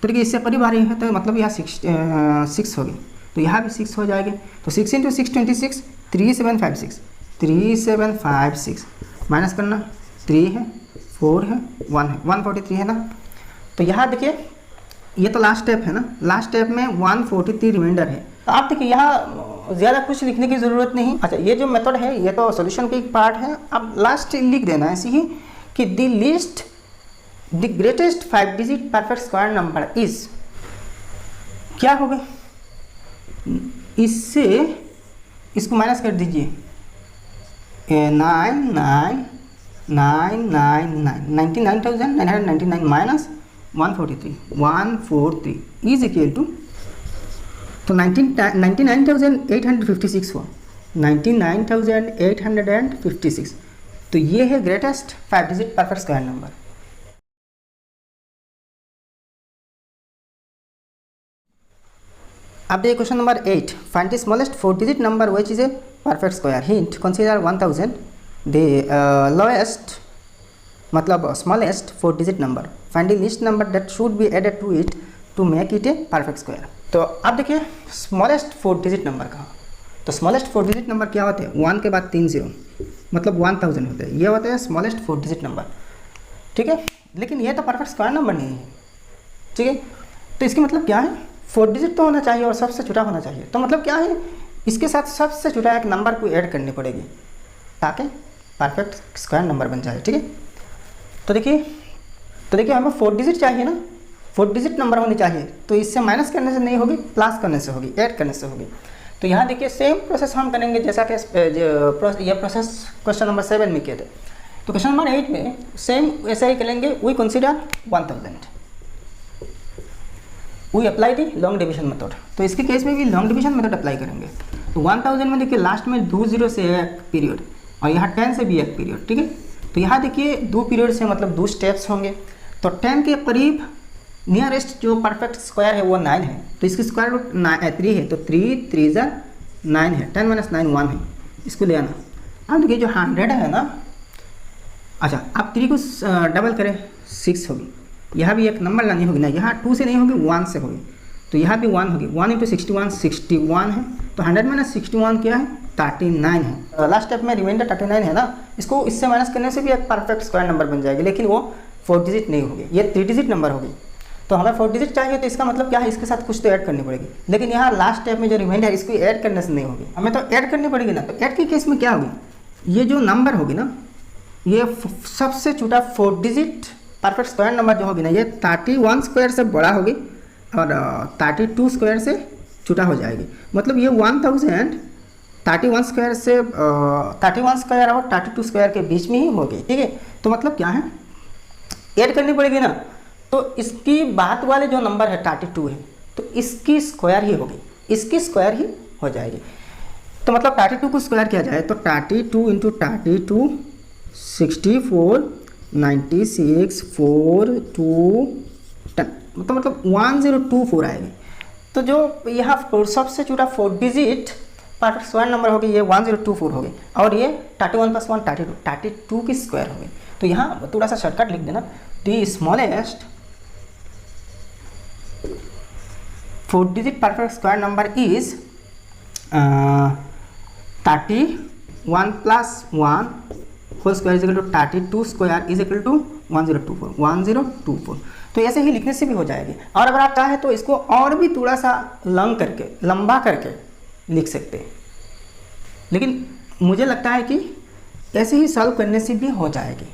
तो देखिए इससे करीब आ रही है, तो मतलब यहाँ 6 होगी, तो यहाँ भी 6 हो जाएगी, तो 6 × 6 26, 3756, 3756 माइनस करना, 3 है 4 है 1 है, 143 है ना। तो यहाँ देखिए ये तो लास्ट स्टेप है ना, लास्ट स्टेप में 143 रिमाइंडर है। तो आप देखिए यहाँ ज़्यादा कुछ लिखने की ज़रूरत नहीं। अच्छा ये जो मेथड है ये तो सॉल्यूशन का एक पार्ट है, आप लास्ट लिख देना ऐसे ही कि the greatest 5 digit perfect square number is, क्या होगा, इससे इसको माइनस कर दीजिए, 99,999 माइनस 143 इज इक्वल टू, तो 99,856 हुआ, 99,856। तो ये है greatest 5 digit perfect square number. अब देखिए question number 8, find the smallest 4 digit number which is a perfect square. Hint, consider 1000 the lowest मतलब smallest 4 digit number, find the least number that should be added to it to make it a perfect square. तो अब देखिए smallest 4 digit number का, तो smallest 4 digit number क्या होते हैं, 1 के बाद 3 0 मतलब 1000 होते हैं, ये होते हैं स्मॉलेस्ट 4 डिजिट नंबर, ठीक है। लेकिन ये तो परफेक्ट स्क्वायर नंबर नहीं है, ठीक है। तो इसका मतलब क्या है, 4 डिजिट तो होना चाहिए और सबसे छोटा होना चाहिए, तो मतलब क्या है, इसके साथ सबसे छोटा एक नंबर को ऐड करनी पड़ेगी ताकि परफेक्ट स्क्वायर नंबर बन जाए, ठीक है। तो देखिए हमें 4 डिजिट चाहिए ना, 4 डिजिट नंबर होनी चाहिए, तो इससे माइनस करने से नहीं होगी, प्लस करने से होगी, ऐड करने से होगी। तो यहाँ देखिए सेम प्रोसेस हम करेंगे जैसा कि ये प्रोसेस क्वेश्चन नंबर 7 में किए थे। तो क्वेश्चन नंबर 8 में सेम ऐसा ही करेंगे, we consider 1000, we apply the long division method. तो इसके केस में भी लॉन्ग डिवीजन मेथड अप्लाई करेंगे। तो 1000 में देखिए लास्ट में 2 0 से एक पीरियड और यहाँ 10 से भी एक पीरियड, ठीक है। तो यहाँ देखिए 2 पीरियड से मतलब 2 स्टेप्स होंगे, तो 10 के करीब नियरेस्ट जो परफेक्ट स्क्वायर है वो 9 है, तो इसकी स्क्वायर रूट 3 है, तो 3 3 9 है, 10 - 9 1 है, इसको ले आना। अब देखिए जो 100 है ना, अच्छा आप 3 को डबल करें 6 होगी, यहाँ भी एक नंबर लानी होगी ना, यहाँ 2 से नहीं होगी 1 से होगी, तो यहाँ भी 1 होगी, 1 इंटू 61 61 है, तो 100 माइनस 61 क्या है 39 है। लास्ट स्टेप में रिमाइंडर 39 है ना, इसको इससे माइनस करने से भी एक परफेक्ट स्क्वायर नंबर बन जाएगी, लेकिन वो 4 डिजिट नहीं होगी, ये 3 डिजिट नंबर होगी। तो हमें 4 डिजिट चाहिए, तो इसका मतलब क्या है, इसके साथ कुछ तो ऐड करनी पड़ेगी, लेकिन यहाँ लास्ट स्टेप में जो रिमाइंडर है इसको ऐड करने से नहीं होगी, हमें तो ऐड करनी पड़ेगी ना। तो ऐड के केस में क्या होगी, ये जो नंबर होगी ना, ये सबसे छोटा 4 डिजिट परफेक्ट स्क्वायर नंबर जो होगी ना, ये 31 स्क्वायर से बड़ा होगी और 32 स्क्वायर से छोटा हो जाएगी। मतलब ये 1031 स्क्वायर से 31 स्क्वायर और 32 स्क्वायर के बीच में ही होगी, ठीक है। तो मतलब क्या है, ऐड करनी पड़ेगी ना, तो इसकी बात वाले जो नंबर है 32 है, तो इसकी स्क्वायर ही होगी, इसकी स्क्वायर ही हो जाएगी। तो मतलब 32 को स्क्वायर किया जाए तो 32 इंटू 32 64 96 4 2 10, तो मतलब 1024 आएगी। तो जो यहाँ सबसे छोटा 4 डिजिट परफेक्ट स्क्वायर नंबर होगी ये 1024 होगी, और ये 31 प्लस 1 32 की स्क्वायर होगी। तो यहाँ थोड़ा सा शॉर्टकट लिख देना, the smallest 4 digit perfect square number is 31 plus 1 whole square is equal to 32 square is equal to 1024। तो ऐसे ही लिखने से भी हो जाएगी, और अगर आप चाहें तो इसको और भी थोड़ा सा लंबा करके लिख सकते हैं, लेकिन मुझे लगता है कि ऐसे ही सॉल्व करने से भी हो जाएगी।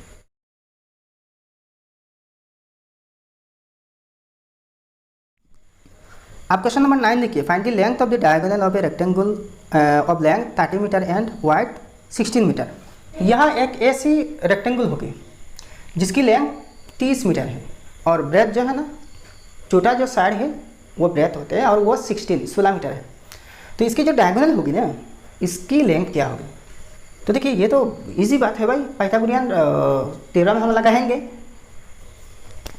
आप क्वेश्चन नंबर 9 देखिए, find the length of the diagonal of a rectangle of length 30 metre and wide 16 metre. यहाँ एक ऐसी रेक्टेंगल होगी जिसकी लेंथ 30 मीटर है और ब्रेथ जो है ना, छोटा जो साइड है वो ब्रेथ होते हैं और वो 16 मीटर है। तो इसकी जो डायगोनल होगी ना, इसकी लेंथ क्या होगी। तो देखिए ये तो इजी बात है भाई, पाइथागोरियन थ्योरम हम लगाएंगे।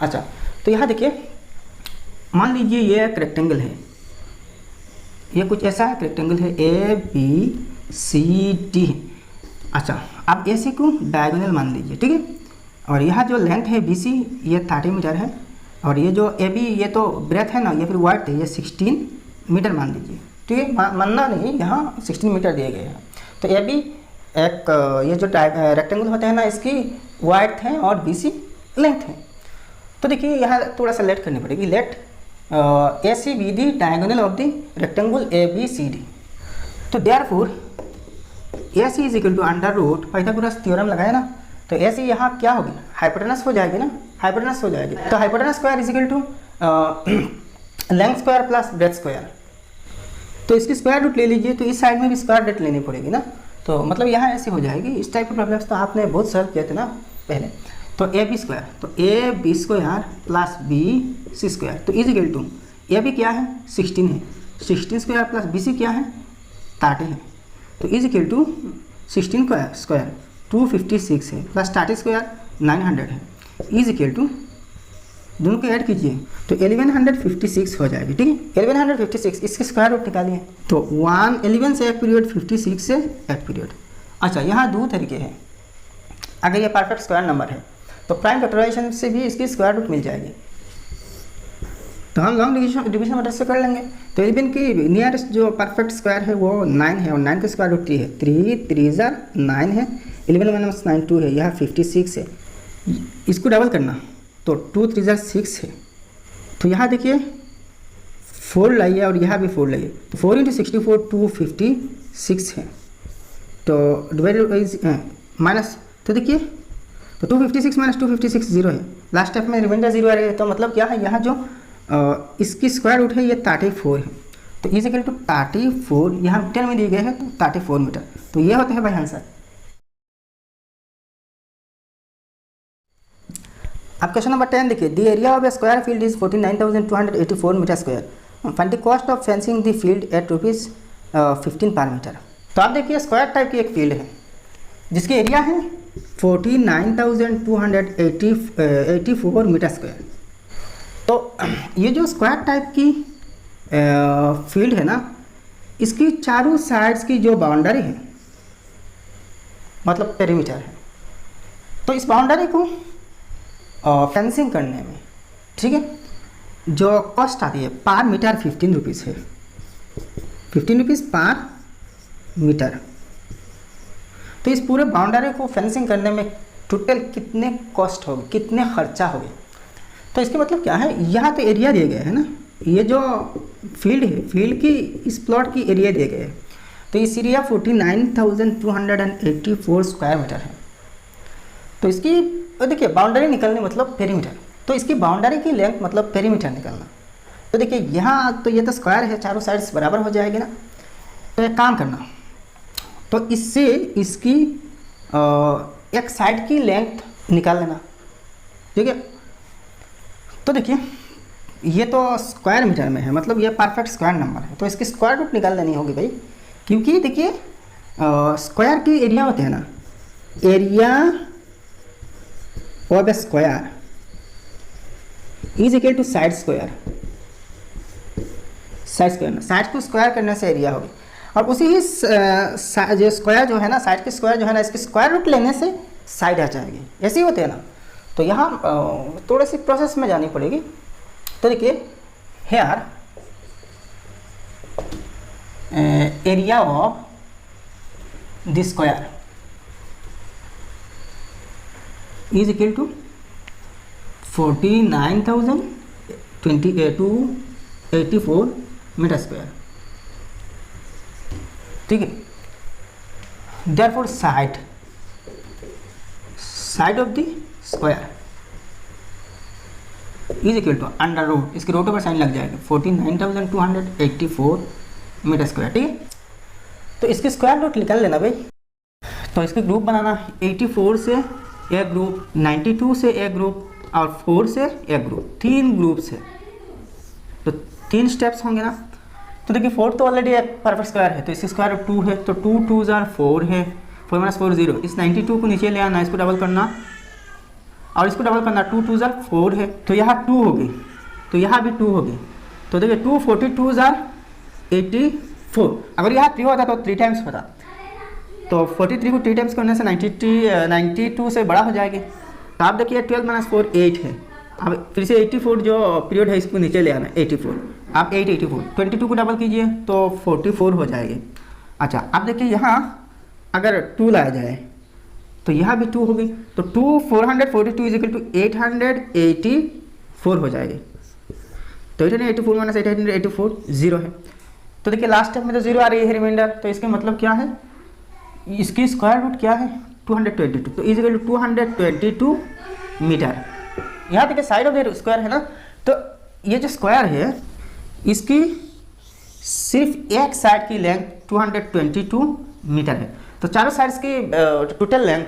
अच्छा, तो यहाँ देखिए, मान लीजिए ये एक रेक्टेंगल है, ये कुछ ऐसा एक रेक्टेंगल है, ABCD है। अच्छा, आप AC को डायगोनल मान लीजिए, ठीक है। और यहाँ जो लेंथ है BC ये 30 मीटर है, और ये जो AB ये तो ब्रेथ है ना, ये फिर वाइड है, ये 16 मीटर मान लीजिए, ठीक है। मानना नहीं, यहाँ 16 मीटर दिए गए हैं। तो AB एक ये जो रेक्टेंगल होते हैं ना, इसकी वाइड है और BC लेंथ है। तो देखिए यहाँ थोड़ा सा लेट करनी पड़ेगी, let ACBD diagonal of the rectangle ABCD। तो therefore AC is equal to under root, Pythagoras theorem लगाया ना, तो AC यहाँ क्या होगी, हाइपोटेनस हो जाएगी ना, हाइपोटेनस हो जाएगी। तो hypotenuse square is equal to length square plus breadth square. तो इसकी स्क्वायर रूट ले लीजिए, तो इस साइड में भी स्क्वायर रूट लेनी पड़ेगी ना। तो मतलब यहाँ ऐसे हो जाएगी। इस टाइप के प्रॉब्लम्स तो आपने बहुत सॉल्व किए थे ना पहले। तो AB स्क्वायर, तो AB square plus BC square, तो इज इक्वल टू AB क्या है 16 है, 16 स्क्वायर प्लस BC क्या है 30 है, तो इज इक्वल टू 16 स्क्वायर 256 है, प्लस 30 स्क्वायर 900 है, इज इक्वल टू दोनों को ऐड कीजिए तो 1156 हो जाएगी, ठीक है। 1156 इसके स्क्वायर रूट निकालिए, तो 11 से एक पीरियड, 56 से एक पीरियड। अच्छा, यहाँ दो तरीके हैं। अगर ये परफेक्ट स्क्वायर नंबर है तो प्राइम फैक्टराइजेशन से भी इसकी स्क्वायर रूट मिल जाएगी, तो हम लॉन्ग डिवीजन मेथड से कर लेंगे। तो 11 की नियरेस्ट जो परफेक्ट स्क्वायर है वो 9 है, और 9 का स्क्वायर रूट 3 है, 3 3 9 है, 11 माइनस 9 2 है, यहाँ 56 है। इसको डबल करना तो 2 3 6 है, तो यहाँ देखिए 4 लाइए और यहाँ भी 4 लाइए, तो 4 इंटू 64 256 है, तो डिवाइडेड बाई माइनस, तो देखिए तो 256 माइनस 256 जीरो है, लास्ट स्टेप में रिमाइंडर जीरो आ रही है। तो मतलब क्या है, यहाँ जो इसकी स्क्वायर रूट है ये 34 है, तो इज इक्वल टू 34, यहाँ मीटर में दिए गए हैं तो 34 मीटर, तो ये होते हैं भाई आंसर। अब क्वेश्चन नंबर 10 देखिए, the area of a square field is 49,284 metre square, find the cost of fencing the field at ₹15 per metre. तो आप देखिए स्क्वायर टाइप की एक फील्ड है जिसकी एरिया है 49,284 मीटर स्क्वायर। तो ये जो स्क्वायर टाइप की फील्ड है ना, इसकी चारों साइड्स की जो बाउंड्री है मतलब पेरीमीटर है, तो इस बाउंड्री को फेंसिंग करने में, ठीक है, जो कॉस्ट आती है पर मीटर 15 रुपीज़ है, 15 रुपीज़ पर मीटर। तो इस पूरे बाउंड्री को फेंसिंग करने में टोटल कितने कॉस्ट होगी, कितने खर्चा होगी? तो इसके मतलब क्या है, यहाँ तो एरिया दिए गए है ना, ये जो फील्ड है, फील्ड की इस प्लॉट की एरिया दिए गए हैं। तो इस एरिया 49,284 स्क्वायर मीटर है। तो इसकी देखिए बाउंड्री निकलने मतलब पेरीमीटर, तो इसकी बाउंड्री की लेंथ मतलब पेरीमीटर निकलना। तो देखिए यहाँ तो ये तो स्क्वायर है, चारों साइड्स बराबर हो जाएगी ना। तो एक काम करना, तो इससे इसकी एक साइड की लेंथ निकाल लेना, ठीक है। तो देखिए ये तो स्क्वायर मीटर में है, मतलब ये परफेक्ट स्क्वायर नंबर है, तो इसकी स्क्वायर रूट निकाल लेनी होगी भाई, क्योंकि देखिए स्क्वायर की एरिया होते हैं ना, area of a square is equal to side square. Side को स्क्वायर करने से एरिया होगी, और उसी ही जो स्क्वायर जो है ना, साइड के स्क्वायर जो है ना, इसकी स्क्वायर रूट लेने से साइड आ जाएगी, ऐसे ही होते हैं ना। तो यहाँ थोड़ी सी प्रोसेस में जानी पड़ेगी। तो देखिए here area of the square is equal to 49,284 metre square, ठीक है। Therefore side of the square is equal to under root, इसके रूट पर साइन लग जाएगा, 49,284 मीटर स्क्वायर, ठीक है। तो इसके स्क्वायर रूट निकाल लेना भाई। तो इसके ग्रुप बनाना, 84 से एक ग्रुप, 92 से एक ग्रुप और 4 से एक ग्रुप, 3 ग्रुप्स है। तो 3 स्टेप्स होंगे ना। तो देखिए 4 तो ऑलरेडी एक परफेक्ट स्क्वायर है, तो इसकी स्क्वायर रूट 2 है, तो 2 2 4 है, 4 - 4 0। इस 92 को नीचे ले आना, इसको डबल करना और इसको डबल करना, 2 2 4 है, तो यहाँ 2 होगी, तो यहाँ भी 2 होगी। तो देखिए 2 42 84, अगर यहाँ 3 होता तो 3 टाइम्स होता, तो 43 को 3 टाइम्स करने से 92 से बड़ा हो जाएगी। तो आप देखिए 12 - 4 8 है। अब फिर से 84 जो पीरियड है इसको नीचे ले आना, 84, आप 84 22 को डबल कीजिए तो 44 हो जाएगी। अच्छा अब देखिए यहाँ अगर 2 लाया जाए तो यहाँ भी 2 होगी, तो 2 442 इज इक्वल टू 884 हो जाएगी। तो 884 माइनस 884 0 है। तो देखिए लास्ट स्टेप में तो 0 आ रही है रिमाइंडर, तो इसका मतलब क्या है, इसकी स्क्वायर रूट क्या है 222, तो इज इक्वल टू 222 मीटर। यहाँ देखिए साइड ऑफ द स्क्वायर है ना, तो ये जो स्क्वायर है इसकी सिर्फ एक साइड की लेंथ 222 मीटर है। तो चारों साइड्स की टोटल लेंथ,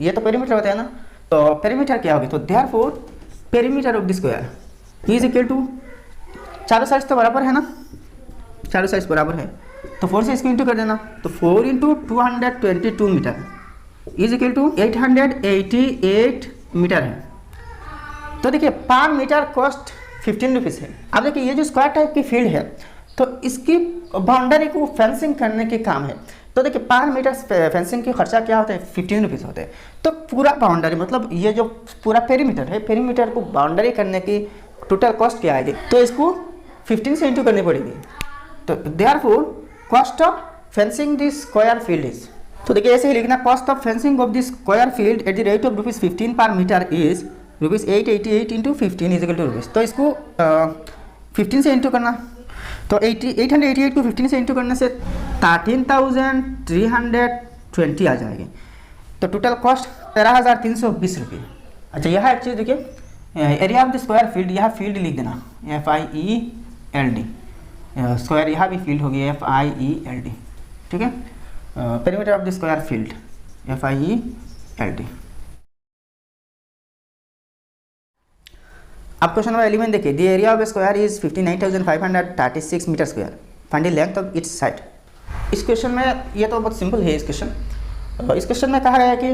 ये तो पेरीमीटर होता है ना, तो पेरीमीटर क्या होगी, तो therefore perimeter of the square is equal to, चारों साइड्स तो बराबर है ना, चारों साइड्स बराबर है, तो 4 से इसको इंटू कर देना, तो 4 × 222 metre is equal to 888 metre है। तो देखिए पर मीटर कॉस्ट 15 रुपीज़ है। अब देखिए ये जो स्क्वायर टाइप की फील्ड है, तो इसकी बाउंड्री को फेंसिंग करने के काम है। तो देखिए पर मीटर फेंसिंग की खर्चा क्या होता है, 15 रुपीज़ होते हैं। तो पूरा बाउंड्री मतलब ये जो पूरा पेरीमीटर है, पेरीमीटर को बाउंड्री करने की टोटल कॉस्ट क्या आएगी, तो इसको 15 से इंटू करनी पड़ेगी। तो therefore cost of fencing this square field is, तो देखिए ऐसे ही लिखना, cost of fencing of this square field at the rate of ₹15 per metre is ₹888 × 15 is equal to rupees. तो इसको 15 से इंटू करना, तो 888 को 15 से इंटू करने से 13,320 आ जाएगी। तो टोटल कॉस्ट 13,320 रुपये। अच्छा यहाँ एक चीज़ देखिए, area of the square field, यहाँ फील्ड लिख देना FIELD, स्क्वायर यहाँ भी फील्ड होगी FIELD, ठीक है। Perimeter of the square field FIELD। अब क्वेश्चन नंबर 11 देखिए, the area of square is 59,536 metre square, find the length of its side. इस क्वेश्चन में ये तो बहुत सिंपल है इस क्वेश्चन में कहा गया है कि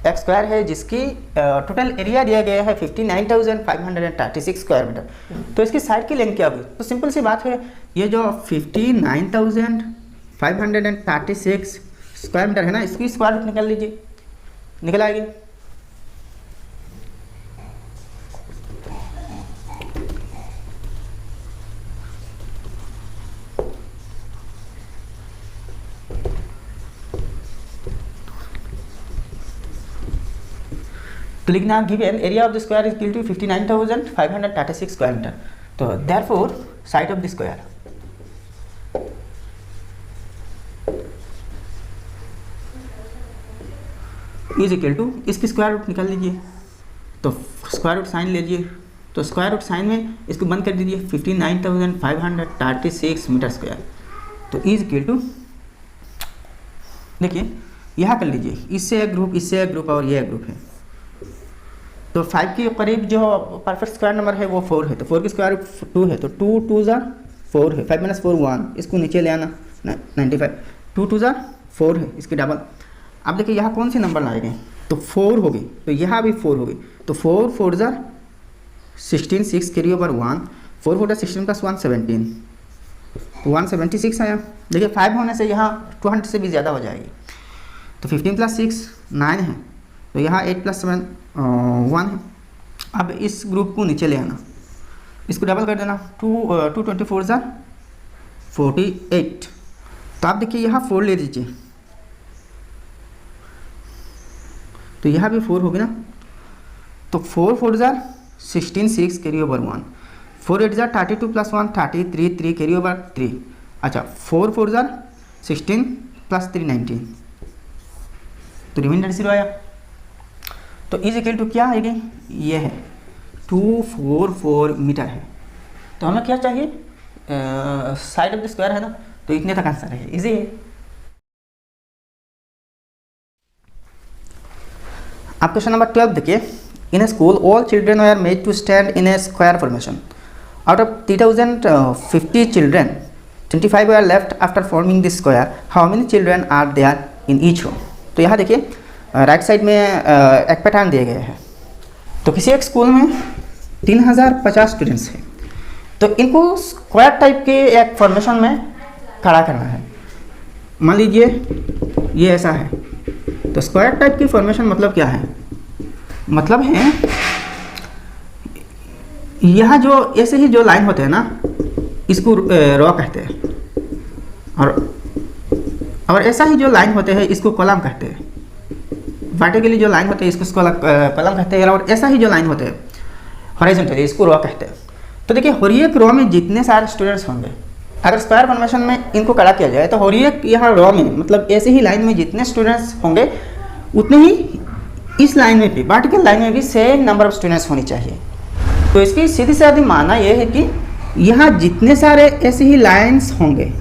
एक स्क्वायर है जिसकी टोटल एरिया दिया गया है 59,536 स्क्वायर मीटर, तो इसकी साइड की लेंथ क्या होगी। तो सिंपल सी बात है, ये जो 59,536 स्क्वायर मीटर है ना, इसकी स्क्वायर रूट निकाल लीजिए, निकल आएगी। तो लिखना given area of the square is equal to 59,536 square metre. तो therefore side of the square is equal to, इसकी स्क्वायर रूट निकाल लीजिए, तो स्क्वायर रूट साइन ले लीजिए, तो स्क्वायर रूट साइन में इसको बंद कर दीजिए 59,536 मीटर स्क्वायर। तो इज इक्वल टू, देखिए यहाँ कर लीजिए, इससे एक ग्रुप, इससे एक ग्रुप और ये एक ग्रुप है, तो 5 के करीब जो परफेक्ट स्क्वायर नंबर है वो 4 है, तो 4 की स्क्वायर रूट 2 है, तो 2 2 ज़ा 4 है, 5 - 4 1, इसको नीचे ले आना 95, 2 2 ज़ा 4 है, इसकी डबल। अब देखिए यहाँ कौन सी नंबर लाएंगे, तो 4 होगी, तो यहाँ भी 4 होगी, तो 4 4 ज़ा 16, 6 कैरी ओवर 1, 4 4 16 + 1 17, तो 176 आया। देखिए 5 होने से यहाँ 200 से भी ज़्यादा हो जाएगी, तो 15 + 6 9 है, तो यहाँ 8 + 7 1 है। अब इस ग्रुप को नीचे ले आना, इसको डबल कर देना, 2 24 ज़ा 48, तो आप देखिए यहाँ 4 ले लीजिए, तो यहाँ भी 4 होगी ना, तो 4 4 ज़ा 16, 6 कैरी ओवर 1, 4 8 ज़ा 32 + 1 33, 3 कैरी ओवर 3, अच्छा 4 4 ज़ा 16 + 3 19, तो रिमाइंडर 0 आया। तो इज इक्वल टू क्या आएगी, ये है 244 मीटर है। तो हमें क्या चाहिए, साइड ऑफ द स्क्वायर है ना, तो इतने तक आंसर है, इजी है। आप क्वेश्चन नंबर 12 देखिए, in a school all children are made to stand in a square formation, out of 3050 children 25 are left after forming this square, how many children are there in each row. तो यहाँ देखिए right side में एक pattern दिए गए हैं, तो किसी एक स्कूल में 3050 स्टूडेंट्स हैं, तो इनको स्क्वायर टाइप के एक फॉर्मेशन में खड़ा करना है। मान लीजिए ये ऐसा है, तो स्क्वायर टाइप की फॉर्मेशन मतलब क्या है, मतलब है यहाँ जो ऐसे ही जो लाइन होते हैं ना, इसको रो कहते हैं, और ऐसा ही जो लाइन होते हैं इसको कॉलम कहते हैं। वर्टिकली जो लाइन होते हैं इसको कॉलम कहते हैं, और ऐसा ही जो लाइन होते हैं हॉरिजॉन्टली इसको रो कहते हैं। तो देखिए हर एक रो में जितने सारे स्टूडेंट्स होंगे, अगर स्क्वायर फॉर्मेशन में इनको खड़ा किया जाए तो हर एक यहाँ रो में, मतलब ऐसे ही लाइन में जितने स्टूडेंट्स होंगे उतने ही इस लाइन में भी, वर्टिकल लाइन में भी सेम नंबर ऑफ स्टूडेंट्स होनी चाहिए। तो इसकी सीधी साधी माना यह है कि यहाँ जितने सारे ऐसे ही लाइन्स होंगे,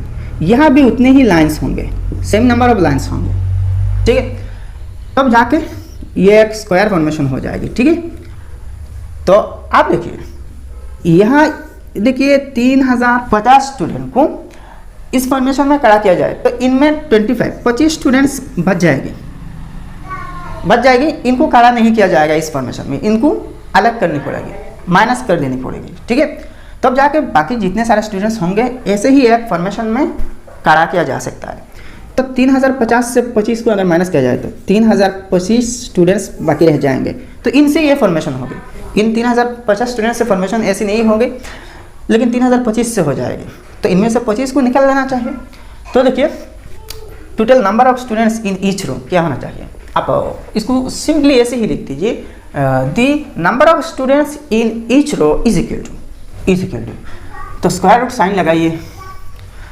यहाँ भी उतने ही लाइन्स होंगे, सेम नंबर ऑफ लाइन्स होंगे, ठीक है, तब जाके ये एक स्क्वायर फॉर्मेशन हो जाएगी, ठीक है। तो आप देखिए यहाँ देखिए 3050 स्टूडेंट को इस फॉर्मेशन में खड़ा किया जाए तो इनमें 25 स्टूडेंट्स बच जाएंगे, इनको खड़ा नहीं किया जाएगा इस फॉर्मेशन में, इनको अलग करनी पड़ेगी, माइनस कर देनी पड़ेगी, ठीक है। तब जाके बाकी जितने सारे स्टूडेंट्स होंगे ऐसे ही एक फॉर्मेशन में खड़ा किया जा सकता है। तो 3050 से 25 को अगर माइनस किया जाए तो 3025 स्टूडेंट्स बाकी रह जाएंगे, तो इनसे ये फॉर्मेशन होगी। इन 3050 स्टूडेंट्स से फॉर्मेशन ऐसी नहीं होगी, लेकिन 3025 से हो जाएगी, तो इनमें से 25 को निकाल लेना चाहिए। तो देखिए total number of students in each row क्या होना चाहिए, आप इसको सिंपली ऐसे ही लिख दीजिए, the number of students in each row is equal to, तो स्क्वायर रूट साइन लगाइए,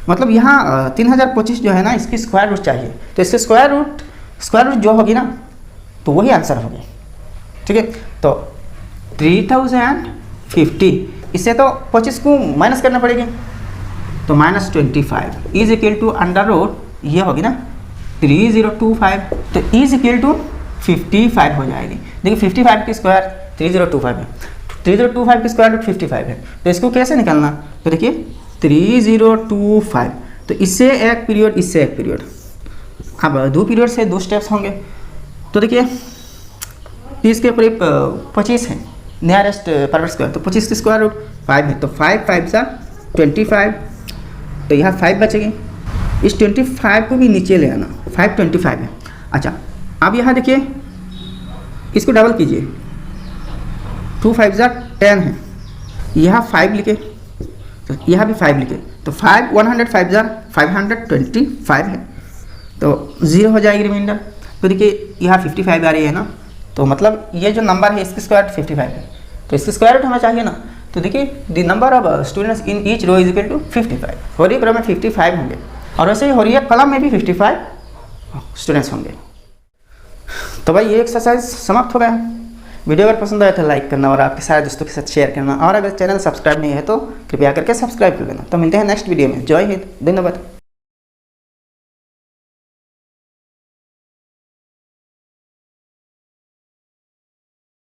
मतलब यहाँ 3025 जो है ना इसकी स्क्वायर रूट चाहिए, तो इसके स्क्वायर रूट जो होगी ना तो वही आंसर होगी, ठीक है। तो 3050, इससे तो 25 को माइनस करना पड़ेगी, तो -25 is equal to under root ये होगी ना 3025, तो इज इक्वल टू 55 हो जाएगी। देखिए 55 की स्क्वायर 3025 है, 3025 की स्क्वायर रूट 55 है, तो इसको कैसे निकालना, तो देखिए 3025, तो इससे एक पीरियड, इससे एक पीरियड, अब 2 पीरियड से 2 स्टेप्स होंगे, तो देखिए 30 के करीब 25 है नियरेस्ट परफेक्ट स्क्वायर, तो 25 की स्क्वायर रूट 5 है, तो 5 5 सा 25, तो यहाँ 5 बचेगी, इस 25 को भी नीचे ले आना, 525 है। अच्छा अब यहाँ देखिए इसको डबल कीजिए, 2 5 सा 10 है, यहाँ 5 लिखे, तो यहाँ भी 5 लिखे, तो 5 105 जार 525 है, तो 0 हो जाएगी रिमाइंडर। तो देखिए यहाँ 55 आ रही है ना, तो मतलब ये जो नंबर है इसकी स्क्वायर रूट 55 है, तो इसकी स्क्वायर रूट हमें चाहिए ना। तो देखिए the number of students in each row is equal to 55। होरिक रो में 55 होंगे और वैसे ही होरिक कॉलम में भी 55 स्टूडेंट्स होंगे। तो भाई ये एक्सरसाइज समाप्त हो गया। वीडियो अगर पसंद आया तो लाइक करना और आपके सारे दोस्तों के साथ शेयर करना, और अगर चैनल सब्सक्राइब नहीं है तो कृपया करके सब्सक्राइब कर लेना। तो मिलते हैं नेक्स्ट वीडियो में। जय हिंद, धन्यवाद।